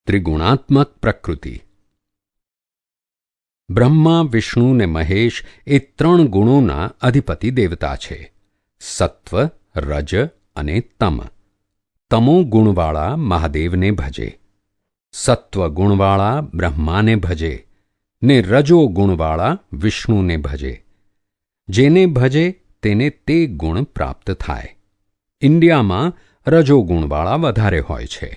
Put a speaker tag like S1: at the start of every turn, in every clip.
S1: ત્રિગુણાત્મક પ્રકૃતિ. બ્રહ્મા, વિષ્ણુ ને મહેશ એ 3 ગુણોના અધિપતિ દેવતા છે. સત્વ, રજ અને તમ. તમો ગુણવાળા મહાદેવને ભજે, સત્વ ગુણવાળા બ્રહ્માને ભજે ને રજો ગુણવાળા વિષ્ણુને ભજે. જેને ભજે તેને તે ગુણ પ્રાપ્ત થાય. ઇન્ડિયામાં રજો ગુણવાળા વધારે હોય છે,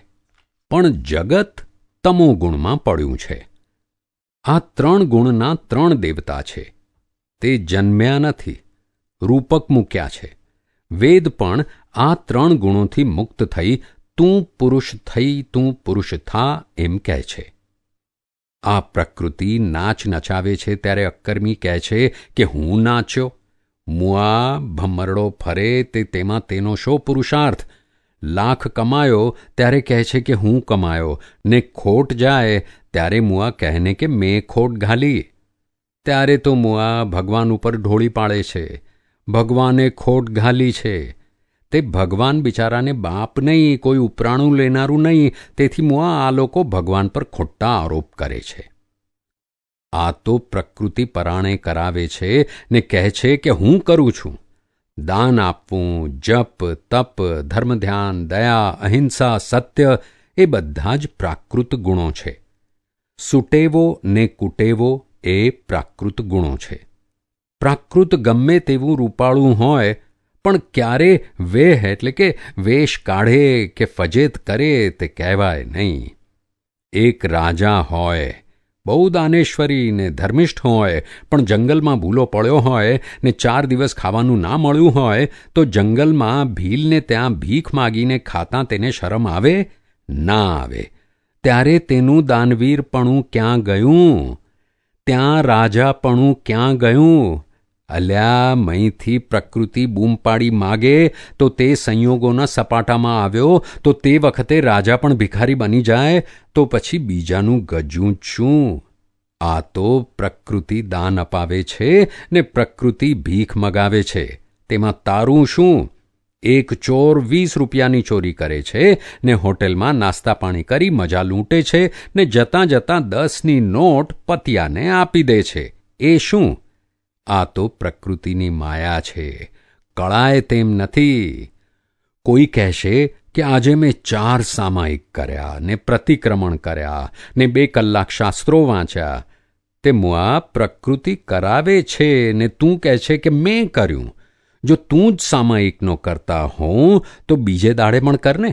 S1: પણ જગત તમો ગુણમાં પડ્યું છે. આ 3 ગુણના 3 દેવતા છે. તે જન્મ્યા નથી, રૂપક મૂક્યા છે. વેદ પણ આ 3 ગુણોથી મુક્ત થઈ તું પુરુષ થઈ, તું પુરુષ થા એમ કહે છે. આ પ્રકૃતિ નાચ નચાવે છે ત્યારે અક્કર્મી કહે છે કે હું નાચ્યો. મુઆ ભમરડો ફરે તે તેમાં તેનો શો પુરુષાર્થ. લાખ કમાયો ત્યારે કહે છે કે હું કમાયો, ને ખોટ જાય ત્યારે મુઆ કહેને કે મેં ખોટ ઘાલી. ત્યારે તો મુઆ ભગવાન ઉપર ઢોળી પાડે છે, ભગવાને ખોટ ઘાલી છે. તે ભગવાન બિચારાને બાપ નહીં, કોઈ ઉપરાણું લેનારું નહીં. તેથી મુઆ આ લોકો ભગવાન પર ખોટા આરોપ કરે છે. આ તો પ્રકૃતિ પરાણે કરાવે છે ને કહે છે કે હું કરું છું. દાન આપવું, જપ, તપ, ધર્મ, ધ્યાન, દયા, અહિંસા, સત્ય એ બધા જ પ્રાકૃત ગુણો છે. સુટેવો ને કુટેવો એ પ્રાકૃત ગુણો છે. પ્રાકૃત ગમે તેવું રૂપાળું હોય, પણ ક્યારે વેહ એટલે કે વેશ કાઢે કે ફજેત કરે તે કહેવાય નહીં. એક રાજા હોય, બહુ દાનેશ્વરી ને ધર્મિષ્ઠ હોય, પણ જંગલમાં ભૂલો પડ્યો હોય ને 4 દિવસ ખાવાનું ના મળ્યું હોય, તો જંગલમાં ભીલને ત્યાં ભીખ માગીને ખાતાં તેને શરમ આવે? ના આવે. ત્યારે તેનું દાનવીરપણું ક્યાં ગયું? ત્યાં રાજાપણું ક્યાં ગયું? અલ્યા, મહીંથી પ્રકૃતિ બૂમ પાડી માગે તો તે સંયોગોના સપાટામાં આવ્યો, તો તે વખતે રાજા પણ ભિખારી બની જાય, તો પછી બીજાનું ગજું શું? આ તો પ્રકૃતિ દાન અપાવે છે ને પ્રકૃતિ ભીખ મગાવે છે. તેમાં તારું શું? એક ચોર 20 રૂપિયાની ચોરી કરે છે ને હોટેલમાં નાસ્તા પાણી કરી મજા લૂંટે છે ને જતાં જતાં 10ની નોટ પતિયાને આપી દે છે. એ શું? આ તો પ્રકૃતિની માયા છે, કળાય તેમ નથી. કોઈ કહેશે કે આજે મેં 4 સામાયિક કર્યા ને પ્રતિક્રમણ કર્યા ને 2 કલાક શાસ્ત્રો વાંચ્યા. તે મુઆ પ્રકૃતિ કરાવે છે ને તું કહે છે કે મેં કર્યું. જો તું જ સામાયિકનો કરતા હોં તો બીજે દાડે પણ કરને.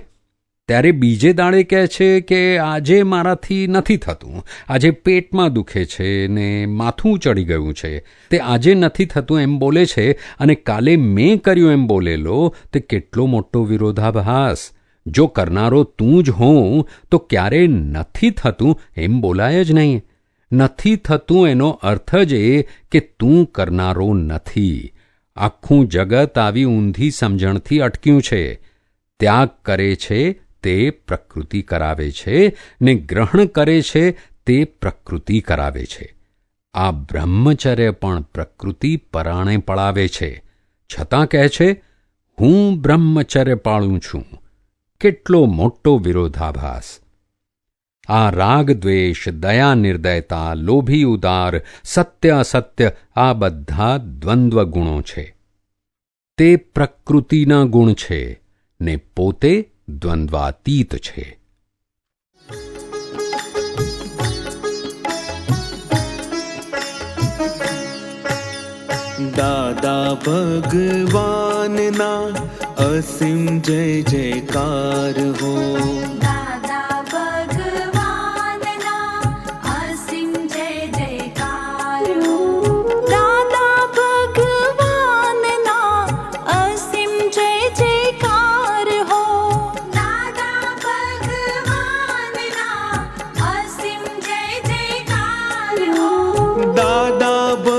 S1: ત્યારે બીજે દાડે કહે છે કે આજે મારાથી નથી થતું, આજે પેટમાં દુખે છે ને માથું ચડી ગયું છે. તે આજે નથી થતું એમ બોલે છે અને કાલે મેં કર્યું એમ બોલેલો. તે કેટલો મોટો વિરોધાભાસ. જો કરનારો તું જ હોઉં તો ક્યારે નથી થતું એમ બોલાય જ નહીં. નથી થતું એનો અર્થ જ એ કે તું કરનારો નથી. આખું જગત આવી ઊંધી સમજણથી અટક્યું છે. ત્યાગ કરે છે તે પ્રકૃતિ કરાવે છે ને ગ્રહણ કરે છે તે પ્રકૃતિ કરાવે છે. આ બ્રહ્મચર્ય પણ પ્રકૃતિ પરાણે પળાવે છે, છતાં કહે છે હું બ્રહ્મચર્ય પાળું છું. કેટલો મોટો વિરોધાભાસ! આ રાગ દ્વેષ, દયા નિર્દયતા, લોભી ઉદાર, સત્ય અસત્ય આ બધા દ્વંદ્વ ગુણો છે. તે પ્રકૃતિના ગુણ છે ને પોતે દ્વંદ્વાતીત છે.
S2: દાદા ભગવાનના અસીમ જય જયકાર હો. દાદા